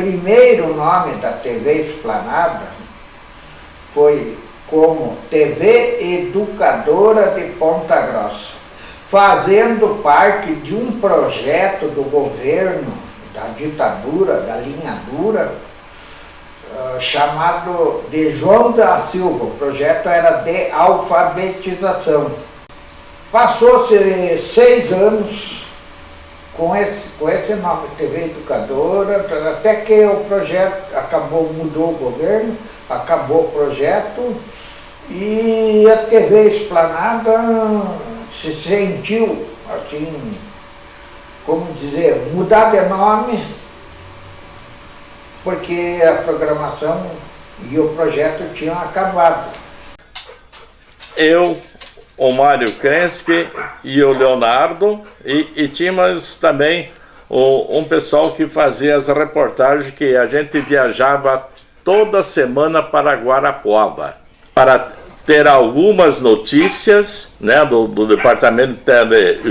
primeiro nome da TV Esplanada foi como TV Educadora de Ponta Grossa, fazendo parte de um projeto do governo, da ditadura, da linha dura, chamado de João da Silva. O projeto era de alfabetização. Passou-se 6 anos com esse nome, TV Educadora, até que o projeto acabou, mudou o governo, acabou o projeto e a TV Esplanada se sentiu, assim, como dizer, mudar de nome, porque a programação e o projeto tinham acabado. Eu, o Mário Krensky e o Leonardo, e tínhamos também um pessoal que fazia as reportagens, que a gente viajava toda semana para Guarapuava, para ter algumas notícias, né, do Departamento de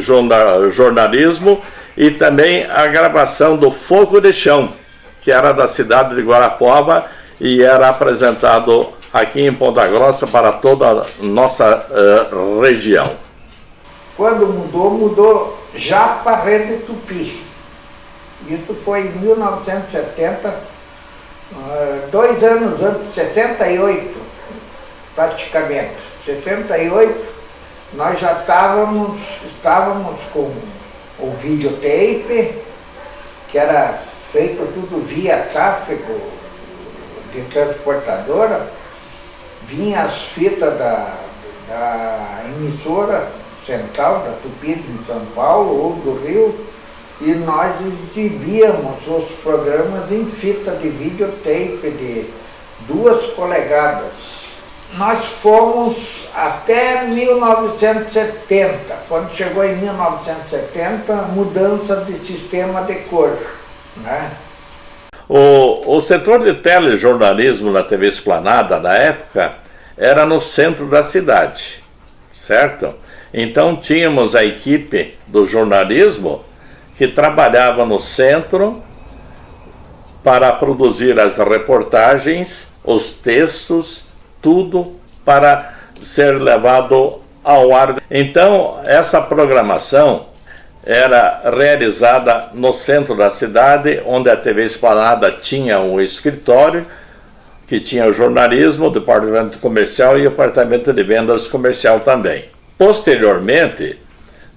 Jornalismo, e também a gravação do Fogo de Chão, que era da cidade de Guarapuava e era apresentado aqui em Ponta Grossa para toda a nossa região. Quando mudou já para a Rede Tupi. Isso foi em 1970, 2 anos antes, 68 praticamente. 78 nós já estávamos com o videotape, que era feito tudo via tráfego de transportadora, vinha as fitas da emissora central da Tupi de São Paulo ou do Rio, e nós exibíamos os programas em fita de videotape de 2 polegadas. Nós fomos até 1970, quando chegou em 1970, mudança de sistema de cor, né? O setor de telejornalismo na TV Esplanada, na época, era no centro da cidade, certo? Então tínhamos a equipe do jornalismo que trabalhava no centro para produzir as reportagens, os textos, tudo para ser levado ao ar. Então, essa programação era realizada no centro da cidade, onde a TV Esplanada tinha um escritório, que tinha o jornalismo, o departamento comercial e o departamento de vendas comercial também. Posteriormente,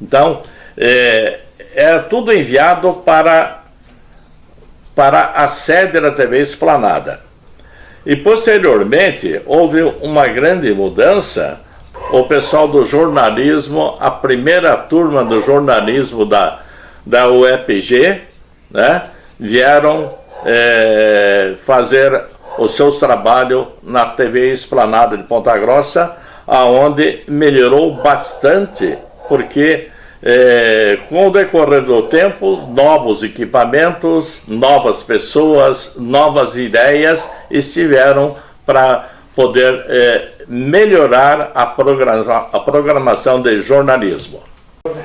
então, era tudo enviado para a sede da TV Esplanada. E posteriormente houve uma grande mudança. O pessoal do jornalismo, a primeira turma do jornalismo da UEPG, né, vieram fazer os seus trabalhos na TV Esplanada de Ponta Grossa, aonde melhorou bastante, porque com o decorrer do tempo, novos equipamentos, novas pessoas, novas ideias estiveram para poder melhorar a programação de jornalismo.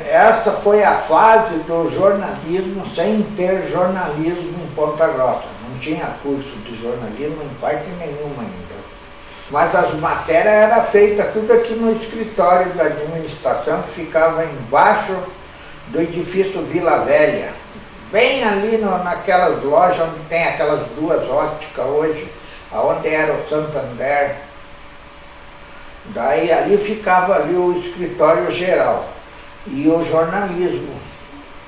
Essa foi a fase do jornalismo sem ter jornalismo em Ponta Grossa. Não tinha curso de jornalismo em parte nenhuma ainda. Mas as matérias eram feitas tudo aqui no escritório da administração, que ficava embaixo do edifício Vila Velha. Bem ali naquelas lojas onde tem aquelas 2 óticas hoje, onde era o Santander. Daí ali ficava ali o escritório geral. E o jornalismo.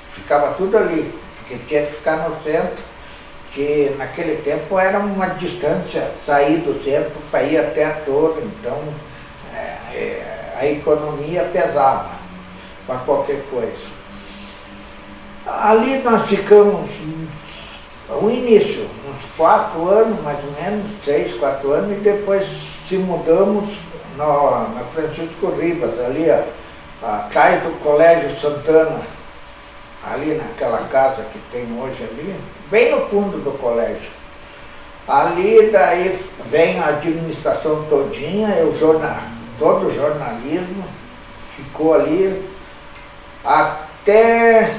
Ficava tudo ali, porque tinha que ficar no centro, que naquele tempo era uma distância, sair do centro para ir até a torre, então a economia pesava para qualquer coisa. Ali nós ficamos o início, uns 4 anos, mais ou menos, 3, 4 anos, e depois se mudamos na Francisco Ribas, ali atrás do Colégio Santana, ali naquela casa que tem hoje ali, bem no fundo do colégio. Ali daí vem a administração todinha, todo o jornalismo ficou ali até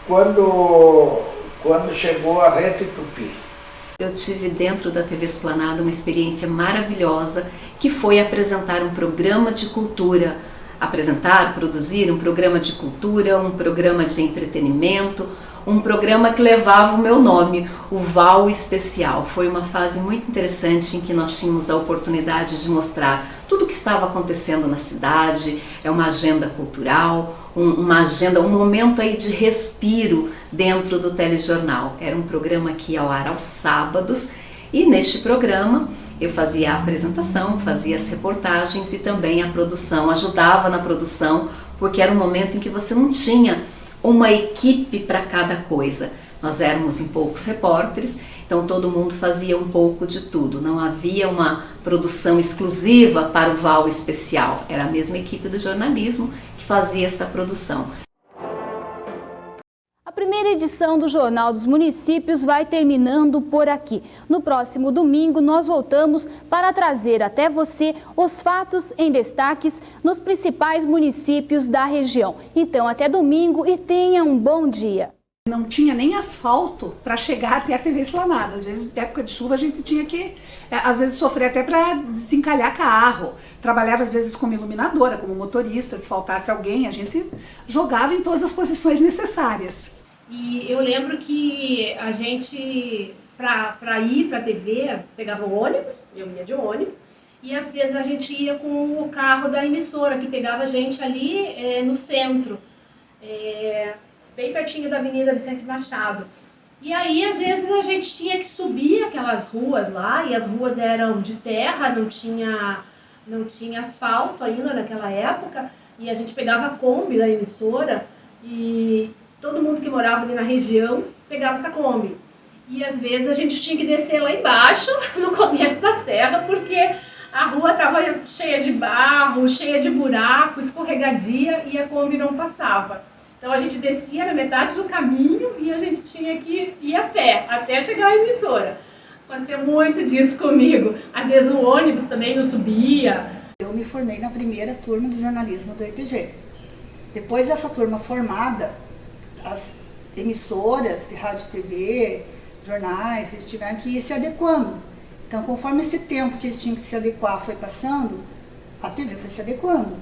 quando chegou a Rede Tupi. Eu tive dentro da TV Esplanada uma experiência maravilhosa, que foi apresentar um programa de cultura. Apresentar, produzir um programa de cultura, um programa de entretenimento, um programa que levava o meu nome, o VAU Especial. Foi uma fase muito interessante em que nós tínhamos a oportunidade de mostrar tudo o que estava acontecendo na cidade, uma agenda cultural, uma agenda, um momento aí de respiro dentro do telejornal. Era um programa que ia ao ar aos sábados e neste programa eu fazia a apresentação, fazia as reportagens e também a produção, ajudava na produção, porque era um momento em que você não tinha uma equipe para cada coisa. Nós éramos em poucos repórteres, então todo mundo fazia um pouco de tudo. Não havia uma produção exclusiva para o VAU Especial. Era a mesma equipe do jornalismo que fazia esta produção. A primeira edição do Jornal dos Municípios vai terminando por aqui. No próximo domingo, nós voltamos para trazer até você os fatos em destaques nos principais municípios da região. Então, até domingo e tenha um bom dia. Não tinha nem asfalto para chegar até a TV Esplanada. Às vezes, na época de chuva, a gente tinha que, às vezes, sofrer até para desencalhar carro. Trabalhava, às vezes, como iluminadora, como motorista. Se faltasse alguém, a gente jogava em todas as posições necessárias. E eu lembro que a gente, para ir para a TV, pegava um ônibus, eu ia de ônibus, e às vezes a gente ia com o carro da emissora, que pegava a gente ali no centro, bem pertinho da Avenida Vicente Machado. E aí, às vezes, a gente tinha que subir aquelas ruas lá, e as ruas eram de terra, não tinha asfalto ainda naquela época, e a gente pegava a Kombi da emissora, e todo mundo que morava ali na região pegava essa Kombi. E às vezes a gente tinha que descer lá embaixo, no começo da serra, porque a rua estava cheia de barro, cheia de buraco, escorregadia e a Kombi não passava. Então a gente descia na metade do caminho e a gente tinha que ir a pé, até chegar à emissora. Aconteceu muito disso comigo. Às vezes o ônibus também não subia. Eu me formei na primeira turma de jornalismo do IPG. Depois dessa turma formada, as emissoras de rádio e TV, jornais, eles tiveram que ir se adequando. Então, conforme esse tempo que eles tinham que se adequar foi passando, a TV foi se adequando.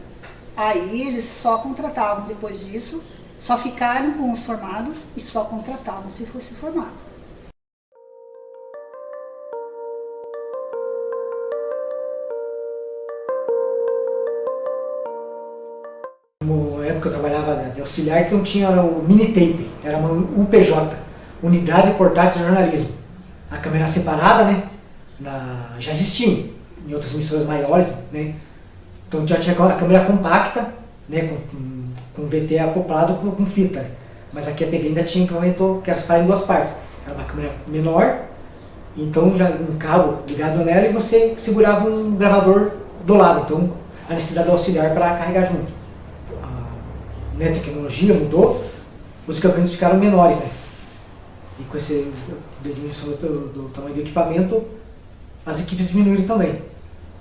Aí eles só contratavam depois disso, só ficaram com os formados e só contratavam se fosse formado. Na época eu trabalhava de auxiliar que não tinha o mini tape, era uma UPJ, Unidade Portátil de Jornalismo. A câmera separada, né? Já existia em outras emissoras maiores, né? Então já tinha a câmera compacta, né? Com VT acoplado com fita. Mas aqui a TV ainda tinha que era separada em duas partes. Era uma câmera menor, então já um cabo ligado nela e você segurava um gravador do lado. Então a necessidade do auxiliar para carregar junto. A tecnologia mudou, os equipamentos ficaram menores, né? E com essa diminuição do tamanho do equipamento, as equipes diminuíram também.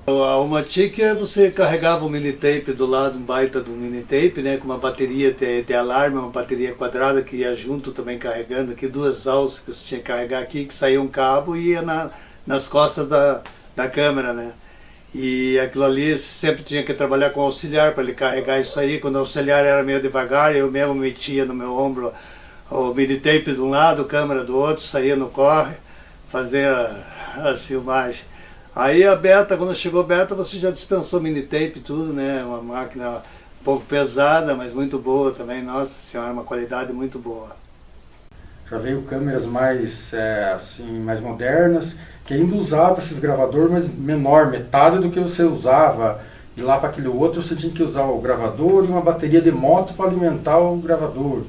A Almatic, você carregava o mini tape do lado, um baita do mini tape, né, com uma bateria de alarme, uma bateria quadrada que ia junto também carregando aqui, duas alças que você tinha que carregar aqui, que saía um cabo e ia nas costas da câmera, né. E aquilo ali sempre tinha que trabalhar com o auxiliar para ele carregar isso aí. Quando o auxiliar era meio devagar, eu mesmo metia no meu ombro o mini tape de um lado, a câmera do outro, saía no corre, fazia a filmagem. Aí a Beta, quando chegou a Beta, você já dispensou mini tape e tudo, né? Uma máquina um pouco pesada, mas muito boa também. Nossa senhora, uma qualidade muito boa. Já veio câmeras mais modernas, que ainda usava esses gravadores, mas menor, metade do que você usava. E lá para aquele outro você tinha que usar o gravador e uma bateria de moto para alimentar o gravador.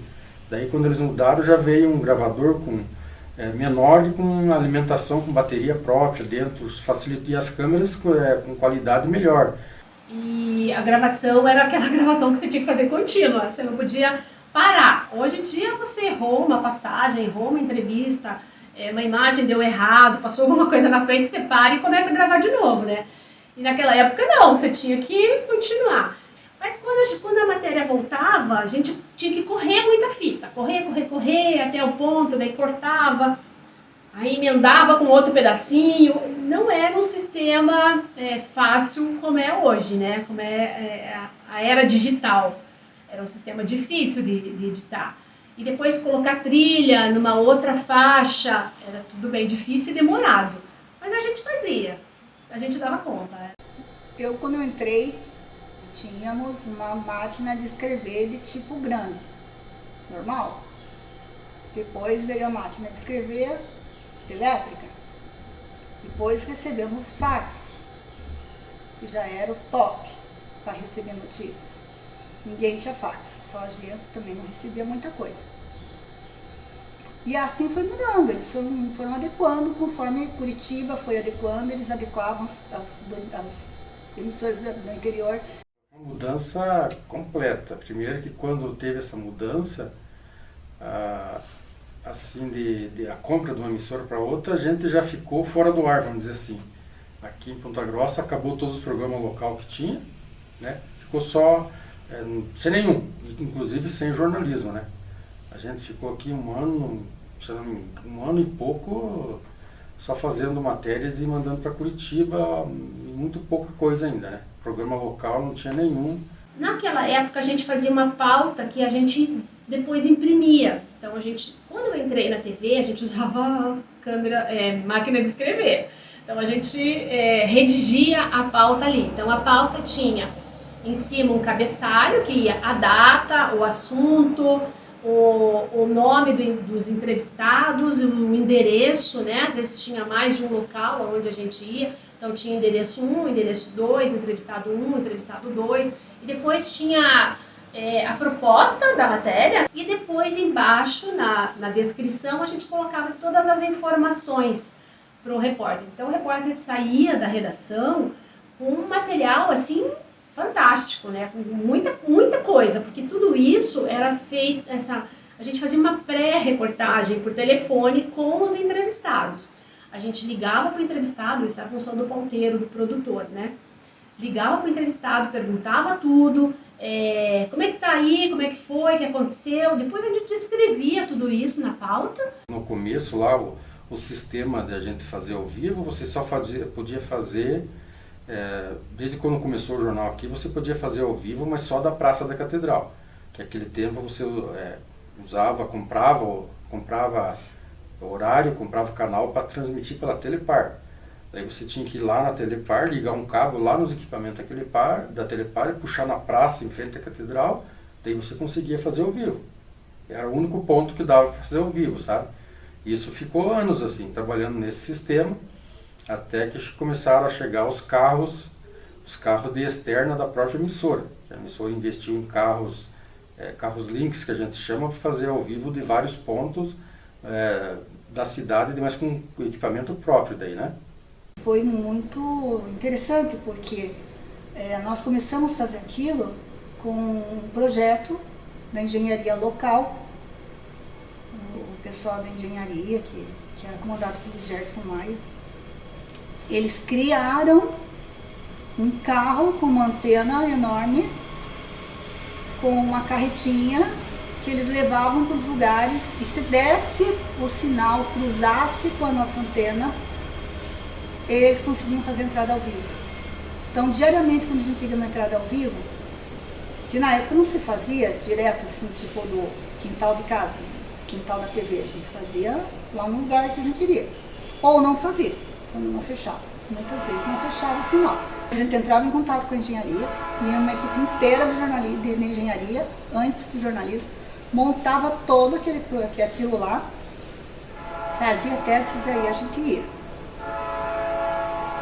Daí quando eles mudaram já veio um gravador menor e com alimentação com bateria própria dentro, e as câmeras com qualidade melhor. E a gravação era aquela gravação que você tinha que fazer contínua, você não podia parar. Hoje em dia você errou uma passagem, errou uma entrevista, uma imagem deu errado, passou alguma coisa na frente, você para e começa a gravar de novo, né? E naquela época não, você tinha que continuar. Mas quando a matéria voltava, a gente tinha que correr muita fita, correr até o ponto, daí cortava. aí emendava com outro pedacinho. Não era um sistema fácil como é hoje, né? Como é a era digital. Era um sistema difícil de editar. E depois colocar trilha numa outra faixa, era tudo bem difícil e demorado. Mas a gente fazia, a gente dava conta. Quando eu entrei, tínhamos uma máquina de escrever de tipo grande, normal. Depois veio a máquina de escrever elétrica. Depois recebemos fax, que já era o top para receber notícias. Ninguém tinha fax, só a gente também não recebia muita coisa. E assim foi mudando, eles foram adequando, conforme Curitiba foi adequando, eles adequavam as emissoras do interior. Uma mudança completa. Primeiro que quando teve essa mudança, assim, a compra de uma emissora para outra, a gente já ficou fora do ar, vamos dizer assim. Aqui em Ponta Grossa acabou todos os programas local que tinha, né? Ficou só, sem nenhum, inclusive sem jornalismo, né? A gente ficou aqui um ano e pouco só fazendo matérias e mandando para Curitiba, muito pouca coisa ainda, né? Programa local não tinha nenhum. Naquela época a gente fazia uma pauta que a gente depois imprimia. Então quando eu entrei na TV, a gente usava máquina de escrever. Então a gente redigia a pauta ali. Então a pauta tinha em cima um cabeçalho que ia a data, o assunto, o nome dos entrevistados, o endereço, né? Às vezes tinha mais de um local onde a gente ia. Então tinha endereço 1, endereço 2, entrevistado 1, entrevistado 2. E depois tinha a proposta da matéria. E depois embaixo, na descrição, a gente colocava todas as informações para o repórter. Então o repórter saía da redação com um material assim fantástico, né? Com muita coisa, porque tudo isso era feito, a gente fazia uma pré-reportagem por telefone com os entrevistados. A gente ligava para o entrevistado, isso é a função do ponteiro, do produtor, né? Ligava para o entrevistado, perguntava tudo, como é que tá aí, como é que foi, o que aconteceu. Depois a gente escrevia tudo isso na pauta. No começo lá, o sistema de a gente fazer ao vivo, você só podia fazer, desde quando começou o jornal aqui, você podia fazer ao vivo, mas só da Praça da Catedral. Que naquele tempo você comprava horário, comprava canal para transmitir pela Telepar. Daí você tinha que ir lá na Telepar, ligar um cabo lá nos equipamentos da Telepar e puxar na praça em frente à Catedral, daí você conseguia fazer ao vivo. Era o único ponto que dava para fazer ao vivo, sabe? Isso ficou anos assim, trabalhando nesse sistema, até que começaram a chegar os carros de externa da própria emissora. A emissora investiu em carros links, que a gente chama, para fazer ao vivo de vários pontos da cidade, mas com equipamento próprio daí, né? Foi muito interessante, porque nós começamos a fazer aquilo com um projeto da engenharia local, o pessoal da engenharia, que era comandado pelo Gerson Maia. Eles criaram um carro com uma antena enorme, com uma carretinha que eles levavam para os lugares, e se desse o sinal, cruzasse com a nossa antena, eles conseguiam fazer entrada ao vivo. Então, diariamente, quando a gente ia uma entrada ao vivo, que na época não se fazia direto, assim, tipo do quintal de casa, quintal da TV, a gente fazia lá no lugar que a gente queria. Ou não fazia, quando não fechava. Muitas vezes não fechava o sinal. A gente entrava em contato com a engenharia, tinha uma equipe inteira de engenharia, antes do jornalismo, montava todo aquilo lá, fazia testes, aí a gente ia.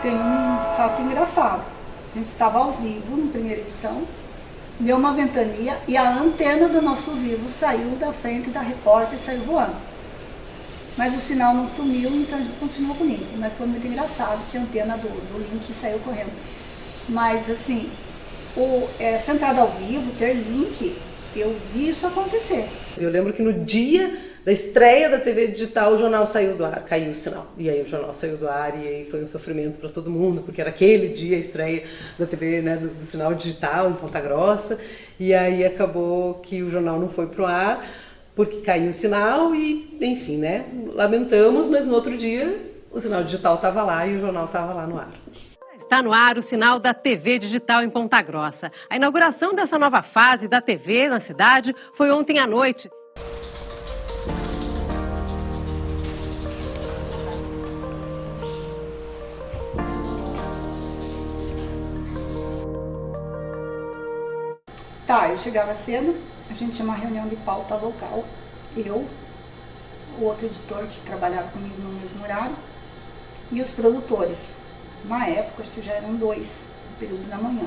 Tem um fato engraçado. A gente estava ao vivo na primeira edição, deu uma ventania e a antena do nosso vivo saiu da frente da repórter e saiu voando. Mas o sinal não sumiu, então a gente continuou com o link. Mas foi muito engraçado que a antena do link saiu correndo. Mas assim, essa entrada ao vivo, ter link, eu vi isso acontecer. Eu lembro que no dia da estreia da TV digital, o jornal saiu do ar, caiu o sinal. E aí o jornal saiu do ar e aí foi um sofrimento para todo mundo, porque era aquele dia a estreia da TV, né, do sinal digital em Ponta Grossa. E aí acabou que o jornal não foi pro ar, porque caiu o sinal e, enfim, né? Lamentamos, mas no outro dia o sinal digital estava lá e o jornal estava lá no ar. Está no ar o sinal da TV digital em Ponta Grossa. A inauguração dessa nova fase da TV na cidade foi ontem à noite. Tá, eu chegava cedo, a gente tinha uma reunião de pauta local, eu, o outro editor que trabalhava comigo no mesmo horário, e os produtores. Na época, acho que já eram 2, no período da manhã.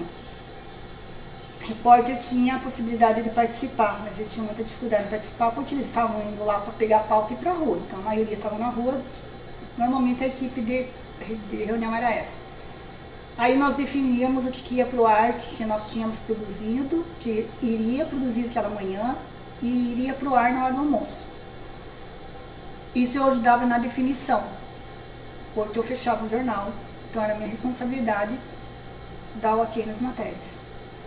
O repórter tinha a possibilidade de participar, mas eles tinham muita dificuldade de participar porque eles estavam indo lá para pegar a pauta e ir para a rua. Então a maioria estava na rua, normalmente a equipe de reunião era essa. Aí nós definíamos o que ia para o ar, que nós tínhamos produzido, que iria produzir aquela manhã e iria para o ar na hora do almoço. Isso eu ajudava na definição, porque eu fechava o jornal, então era minha responsabilidade dar o ok nas matérias.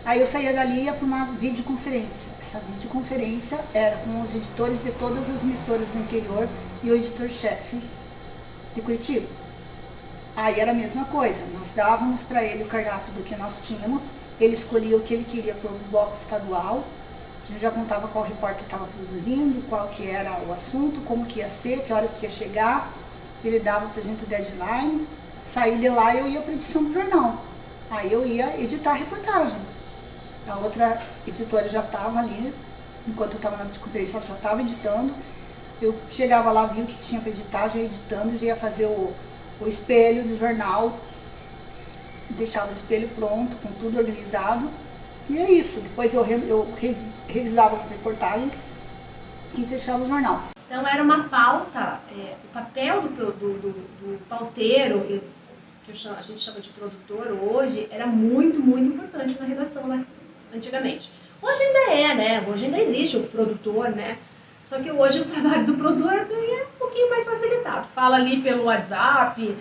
Aí eu saía dali e ia para uma videoconferência. Essa videoconferência era com os editores de todas as emissoras do interior e o editor-chefe de Curitiba. Aí era a mesma coisa, nós dávamos para ele o cardápio do que nós tínhamos, ele escolhia o que ele queria para o bloco estadual, a gente já contava qual repórter estava produzindo, qual que era o assunto, como que ia ser, que horas que ia chegar, ele dava para a gente o deadline, saí de lá e eu ia para a edição do jornal, aí eu ia editar a reportagem. A outra editora já estava ali, enquanto eu estava na videoconferência, ela já estava editando, eu chegava lá, via o que tinha para editar, já ia editando, já ia fazer o espelho do jornal, deixava o espelho pronto, com tudo organizado, e é isso. Depois eu revisava as reportagens e fechava o jornal. Então era uma pauta, o papel do pauteiro, que a gente chama de produtor hoje, era muito, muito importante na redação, né, antigamente. Hoje ainda é, né, hoje ainda existe o produtor, né, só que hoje o trabalho do produtor é um pouquinho mais facilitado. Fala ali pelo WhatsApp,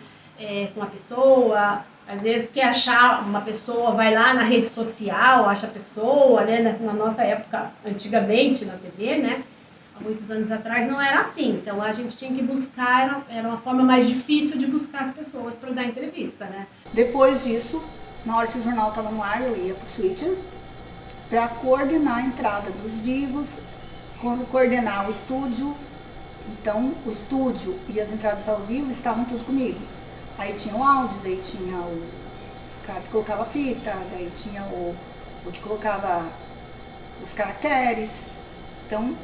com a pessoa, às vezes quer achar uma pessoa, vai lá na rede social, acha a pessoa, né? Na nossa época, antigamente, na TV, né? Há muitos anos atrás, não era assim. Então a gente tinha que buscar, era uma forma mais difícil de buscar as pessoas para dar entrevista, né? Depois disso, na hora que o jornal estava no ar, eu ia para o switcher para coordenar a entrada dos vivos, quando coordenar o estúdio. Então o estúdio e as entradas ao vivo estavam tudo comigo. Aí tinha o áudio, daí tinha o cara que colocava fita, daí tinha o que colocava os caracteres. Então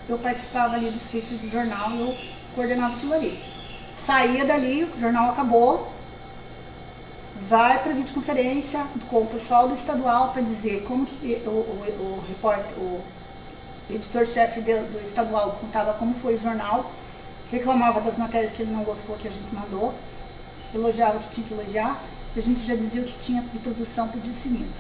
eu participava ali dos features do jornal e eu coordenava aquilo ali. Saía dali, o jornal acabou, vai para a videoconferência com o pessoal do estadual para dizer como que o repórter, o editor-chefe do estadual contava como foi o jornal, reclamava das matérias que ele não gostou que a gente mandou, elogiava o que tinha que elogiar, e a gente já dizia o que tinha de produção para o dia seguinte.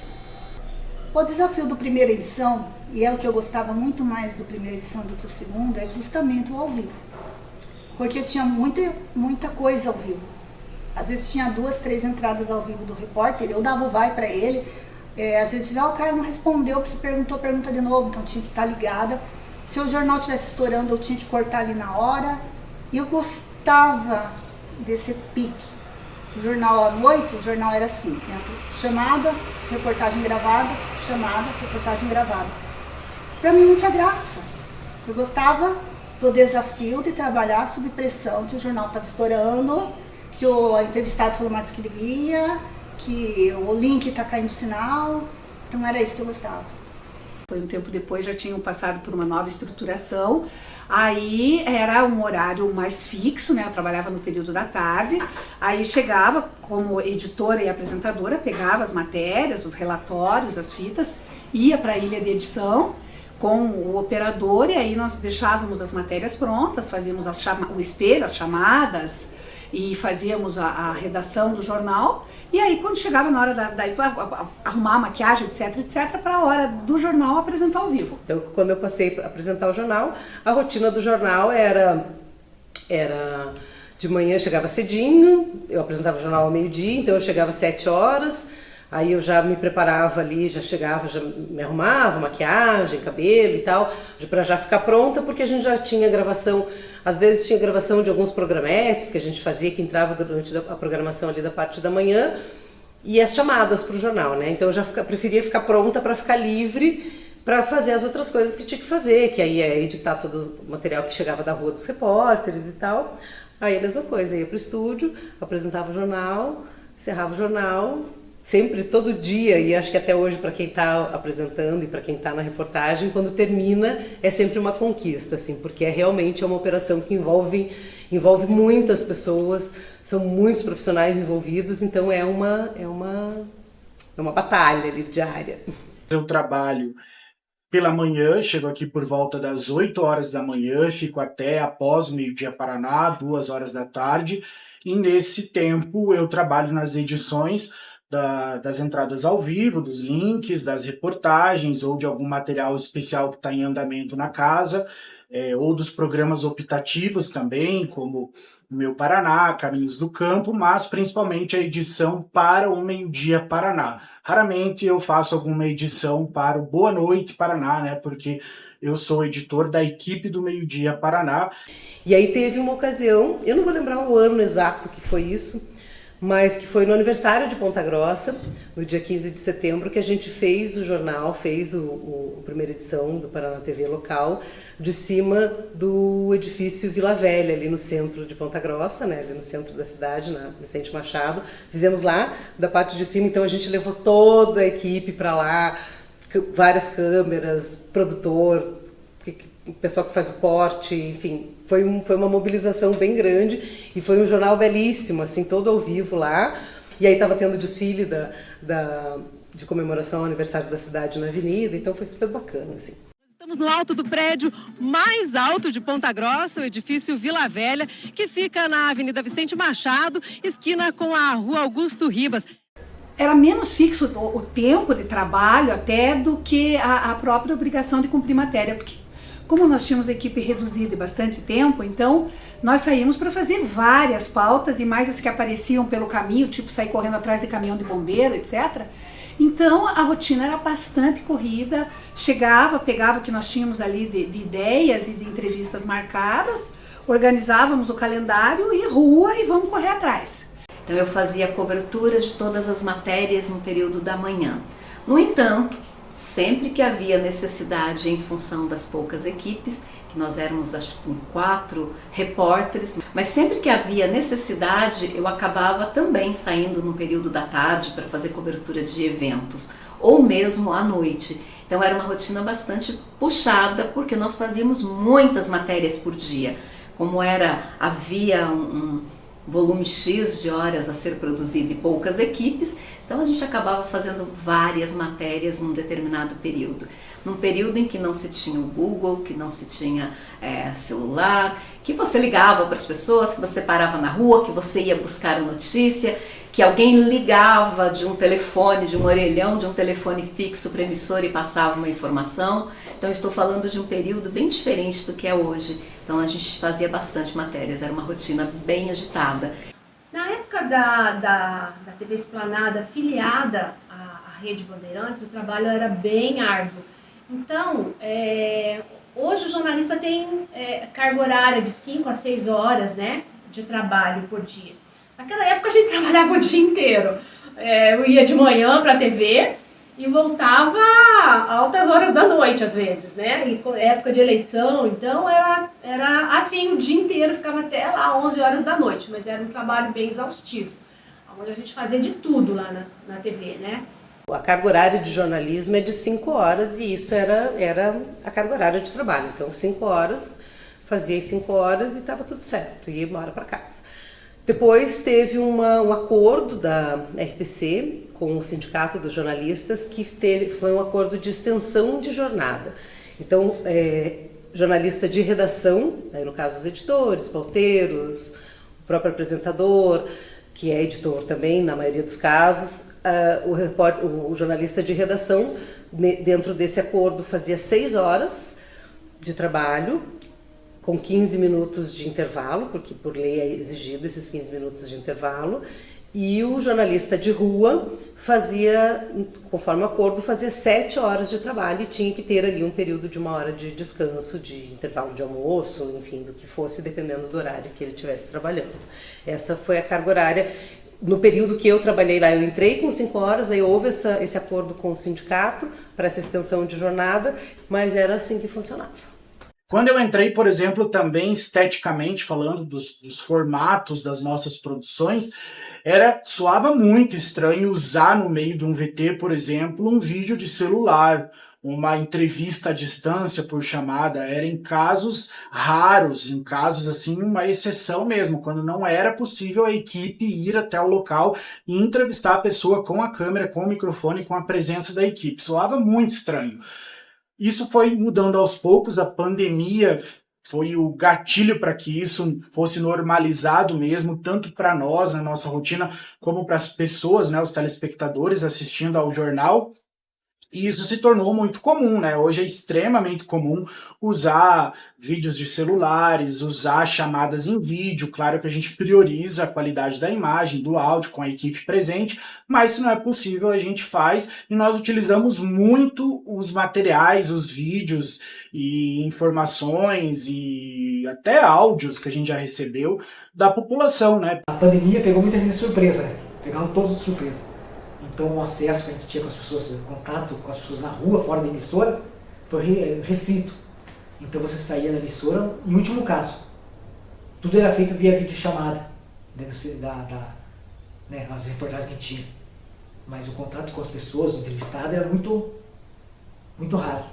O desafio do primeira edição, e é o que eu gostava muito mais do primeira edição do que o segundo, é justamente o ao vivo. Porque tinha muita coisa ao vivo. Às vezes tinha 2, 3 entradas ao vivo do repórter, eu dava o vai para ele, às vezes o cara não respondeu, que se perguntou, pergunta de novo, então tinha que estar ligada. Se o jornal estivesse estourando, eu tinha que cortar ali na hora. E eu gostava desse pique. O jornal à noite, o jornal era assim, chamada, reportagem gravada, chamada, reportagem gravada. Pra mim não tinha graça. Eu gostava do desafio de trabalhar sob pressão, que o jornal estava estourando, que o entrevistado falou mais do que devia, que o link está caindo o sinal, então era isso que eu gostava. Foi um tempo depois, já tinham passado por uma nova estruturação, aí era um horário mais fixo, né? Eu trabalhava no período da tarde, aí chegava como editora e apresentadora, pegava as matérias, os relatórios, as fitas, ia para a ilha de edição com o operador e aí nós deixávamos as matérias prontas, fazíamos o espelho, as chamadas, e fazíamos a redação do jornal, e aí quando chegava na hora da arrumar a maquiagem, etc, para a hora do jornal apresentar ao vivo. Então, quando eu passei a apresentar o jornal, a rotina do jornal era de manhã, eu chegava cedinho, eu apresentava o jornal ao meio-dia, então eu chegava às 7 horas, Aí eu já me preparava ali, já chegava, já me arrumava, maquiagem, cabelo e tal, para já ficar pronta, porque a gente já tinha gravação, às vezes tinha gravação de alguns programetes que a gente fazia, que entrava durante a programação ali da parte da manhã, e as chamadas para o jornal, né? Então eu já preferia ficar pronta para ficar livre para fazer as outras coisas que tinha que fazer, que aí é editar todo o material que chegava da rua dos repórteres e tal. Aí a mesma coisa, ia para o estúdio, apresentava o jornal, encerrava o jornal, sempre, todo dia, e acho que até hoje para quem está apresentando e para quem está na reportagem, quando termina é sempre uma conquista, assim, porque realmente uma operação que envolve muitas pessoas, são muitos profissionais envolvidos, então é uma batalha ali diária. Eu trabalho pela manhã, chego aqui por volta das 8 horas da manhã, fico até após o meio-dia Paraná, 2 horas da tarde, e nesse tempo eu trabalho nas edições das entradas ao vivo, dos links, das reportagens ou de algum material especial que está em andamento na casa, ou dos programas optativos também, como o Meu Paraná, Caminhos do Campo, mas principalmente a edição para o Meio-Dia Paraná. Raramente eu faço alguma edição para o Boa Noite Paraná, né? Porque eu sou editor da equipe do Meio-Dia Paraná. E aí teve uma ocasião, eu não vou lembrar o ano exato que foi isso, mas que foi no aniversário de Ponta Grossa, no dia 15 de setembro, que a gente fez o jornal, fez a primeira edição do Paraná TV local, de cima do edifício Vila Velha, ali no centro de Ponta Grossa, né, ali no centro da cidade, na Vicente Machado. Fizemos lá, da parte de cima, então a gente levou toda a equipe para lá, várias câmeras, produtor, o pessoal que faz o corte, enfim, foi uma mobilização bem grande e foi um jornal belíssimo, assim, todo ao vivo lá. E aí estava tendo desfile de comemoração ao aniversário da cidade na avenida, então foi super bacana, assim. Estamos no alto do prédio mais alto de Ponta Grossa, o edifício Vila Velha, que fica na Avenida Vicente Machado, esquina com a Rua Augusto Ribas. Era menos fixo o tempo de trabalho até do que a própria obrigação de cumprir matéria, porque como nós tínhamos a equipe reduzida e bastante tempo, então nós saímos para fazer várias pautas e mais as que apareciam pelo caminho, tipo sair correndo atrás de caminhão de bombeiro, etc. Então a rotina era bastante corrida, chegava, pegava o que nós tínhamos ali de ideias e de entrevistas marcadas, organizávamos o calendário e rua e vamos correr atrás. Então eu fazia a cobertura de todas as matérias no período da manhã. No entanto, sempre que havia necessidade em função das poucas equipes, que nós éramos acho que 4 repórteres, mas sempre que havia necessidade eu acabava também saindo no período da tarde para fazer cobertura de eventos, ou mesmo à noite. Então era uma rotina bastante puxada, porque nós fazíamos muitas matérias por dia. Como havia um volume X de horas a ser produzido e poucas equipes, então a gente acabava fazendo várias matérias num determinado período. Num período em que não se tinha o Google, que não se tinha celular, que você ligava para as pessoas, que você parava na rua, que você ia buscar a notícia, que alguém ligava de um telefone, de um orelhão, de um telefone fixo para a emissora e passava uma informação. Então estou falando de um período bem diferente do que é hoje. Então a gente fazia bastante matérias, era uma rotina bem agitada. Na época da TV Esplanada, filiada à Rede Bandeirantes, o trabalho era bem árduo. Então, hoje o jornalista tem carga horária de 5 a 6 horas, né, de trabalho por dia. Naquela época a gente trabalhava o dia inteiro. Eu ia de manhã para a TV e voltava altas horas da noite, às vezes, né? E época de eleição, então era assim, o dia inteiro, ficava até lá 11 horas da noite, mas era um trabalho bem exaustivo, onde a gente fazia de tudo lá na TV, né? A carga horária de jornalismo é de 5 horas e isso era a carga horária de trabalho. Então, 5 horas, fazia as 5 horas e estava tudo certo, ia embora para casa. Depois teve um acordo da RPC com o Sindicato dos Jornalistas, que foi um acordo de extensão de jornada. Então, jornalista de redação, aí no caso os editores, pauteiros, o próprio apresentador, que é editor também, na maioria dos casos, o jornalista de redação, dentro desse acordo, fazia 6 horas de trabalho, com 15 minutos de intervalo, porque por lei é exigido esses 15 minutos de intervalo, E o jornalista de rua fazia, conforme o acordo, fazia 7 horas de trabalho e tinha que ter ali um período de 1 hora de descanso, de intervalo de almoço, enfim, do que fosse, dependendo do horário que ele estivesse trabalhando. Essa foi a carga horária. No período que eu trabalhei lá, eu entrei com 5 horas, aí houve esse acordo com o sindicato para essa extensão de jornada, mas era assim que funcionava. Quando eu entrei, por exemplo, também esteticamente falando dos formatos das nossas produções, soava muito estranho usar no meio de um VT, por exemplo, um vídeo de celular, uma entrevista à distância por chamada. Era em casos raros, em casos assim, uma exceção mesmo, quando não era possível a equipe ir até o local e entrevistar a pessoa com a câmera, com o microfone, com a presença da equipe. Soava muito estranho. Isso foi mudando aos poucos, a pandemia foi o gatilho para que isso fosse normalizado mesmo, tanto para nós, na nossa rotina, como para as pessoas, né, os telespectadores assistindo ao jornal. E isso se tornou muito comum, né? Hoje é extremamente comum usar vídeos de celulares, usar chamadas em vídeo. Claro que a gente prioriza a qualidade da imagem, do áudio, com a equipe presente, mas se não é possível, a gente faz, e nós utilizamos muito os materiais, os vídeos e informações e até áudios que a gente já recebeu da população, né? A pandemia pegou muita gente de surpresa, né? Pegaram todos de surpresa. Então o acesso que a gente tinha com as pessoas, o contato com as pessoas na rua, fora da emissora, foi restrito. Então você saía da emissora, em último caso. Tudo era feito via videochamada, né, as reportagens que a gente tinha. Mas o contato com as pessoas, o entrevistado, era muito, muito raro.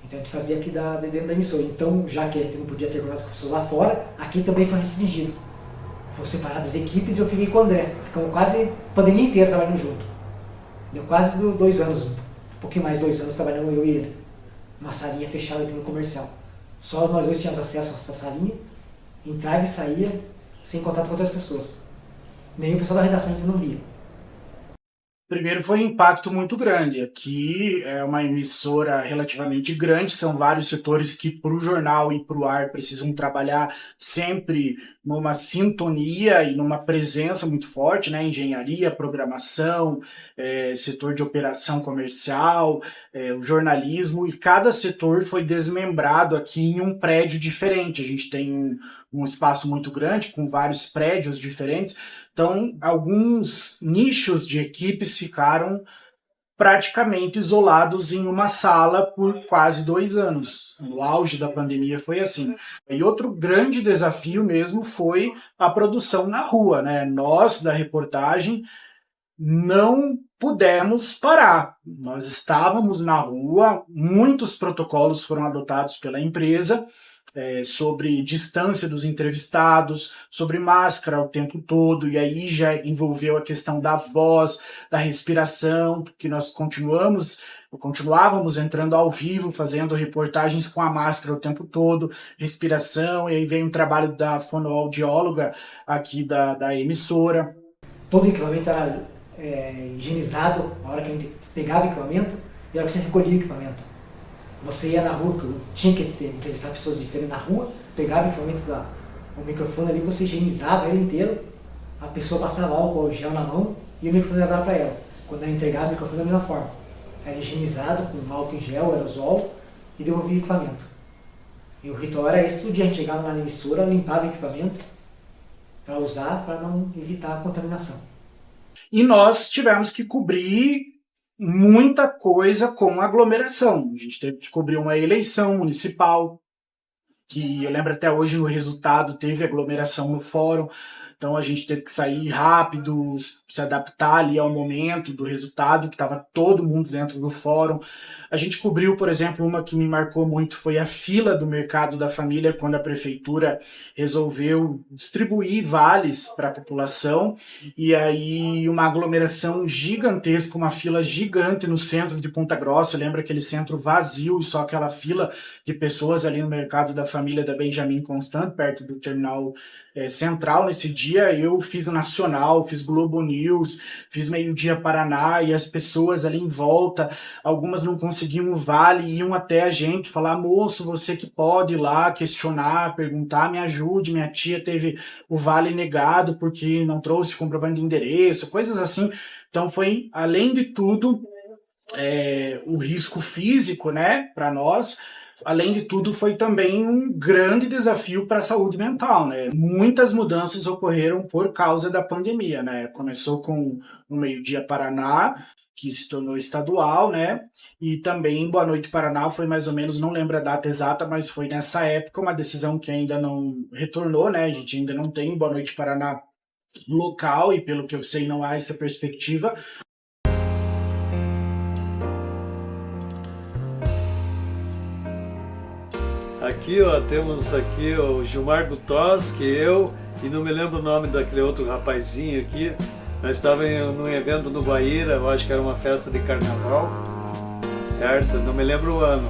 Então a gente fazia aqui dentro da emissora. Então, já que a gente não podia ter contato com as pessoas lá fora, aqui também foi restringido. Foram separadas as equipes e eu fiquei com o André. Ficamos quase a pandemia inteira trabalhando junto. Deu quase 2 anos, um pouquinho mais de 2 anos trabalhando eu e ele. Uma salinha fechada aqui no comercial. Só nós dois tínhamos acesso a essa salinha, entrava e saía sem contato com outras pessoas. Nem o pessoal da redação a gente não via. Primeiro foi um impacto muito grande. Aqui é uma emissora relativamente grande, são vários setores que para o jornal e para o ar precisam trabalhar sempre numa sintonia e numa presença muito forte, né? Engenharia, programação, setor de operação comercial, o jornalismo, e cada setor foi desmembrado aqui em um prédio diferente. A gente tem um espaço muito grande, com vários prédios diferentes. Então, alguns nichos de equipes ficaram praticamente isolados em uma sala por quase 2 anos. No auge da pandemia foi assim. E outro grande desafio mesmo foi a produção na rua, né? Nós, da reportagem, não pudemos parar. Nós estávamos na rua, muitos protocolos foram adotados pela empresa, sobre distância dos entrevistados, sobre máscara o tempo todo, e aí já envolveu a questão da voz, da respiração, porque nós continuávamos entrando ao vivo, fazendo reportagens com a máscara o tempo todo, respiração, e aí veio um trabalho da fonoaudióloga aqui da emissora. Todo o equipamento era higienizado na hora que a gente pegava o equipamento e na hora que você recolhia o equipamento. Você ia na rua, tinha que entrevistar pessoas diferentes na rua, pegava o equipamento, o microfone ali, você higienizava ele inteiro, a pessoa passava álcool gel na mão e o microfone levava para ela. Quando ela entregava o microfone da mesma forma. Era higienizado com álcool em gel, aerosol e devolvia o equipamento. E o ritual era esse, todo dia a gente chegava na emissora, limpava o equipamento para usar, para não evitar a contaminação. E nós tivemos que cobrir muita coisa com aglomeração. A gente teve que cobrir uma eleição municipal, que eu lembro até hoje no resultado teve aglomeração no fórum, então a gente teve que sair rápido, se adaptar ali ao momento do resultado, que estava todo mundo dentro do fórum. A gente cobriu, por exemplo, uma que me marcou muito, foi a fila do Mercado da Família, quando a prefeitura resolveu distribuir vales para a população, e aí uma aglomeração gigantesca, uma fila gigante no centro de Ponta Grossa. Lembra aquele centro vazio e só aquela fila de pessoas ali no Mercado da Família da Benjamin Constant, perto do terminal central nesse dia. Eu fiz Nacional, fiz Globo News, fiz Meio Dia Paraná, e as pessoas ali em volta, algumas não conseguiam o vale, iam até a gente falar: moço, você que pode ir lá questionar, perguntar, me ajude, minha tia teve o vale negado porque não trouxe comprovante de endereço, coisas assim. Então foi, além de tudo, o risco físico, né, para nós. Além de tudo, foi também um grande desafio para a saúde mental, né? Muitas mudanças ocorreram por causa da pandemia, né? Começou com o Meio Dia Paraná, que se tornou estadual, né? E também Boa Noite Paraná foi mais ou menos, não lembro a data exata, mas foi nessa época, uma decisão que ainda não retornou, né? A gente ainda não tem Boa Noite Paraná local, e pelo que eu sei não há essa perspectiva. Aqui, ó, temos aqui o Gilmar Gutoski, eu, e não me lembro o nome daquele outro rapazinho aqui. Nós estávamos num evento no Guaíra, eu acho que era uma festa de carnaval, certo? Não me lembro o ano.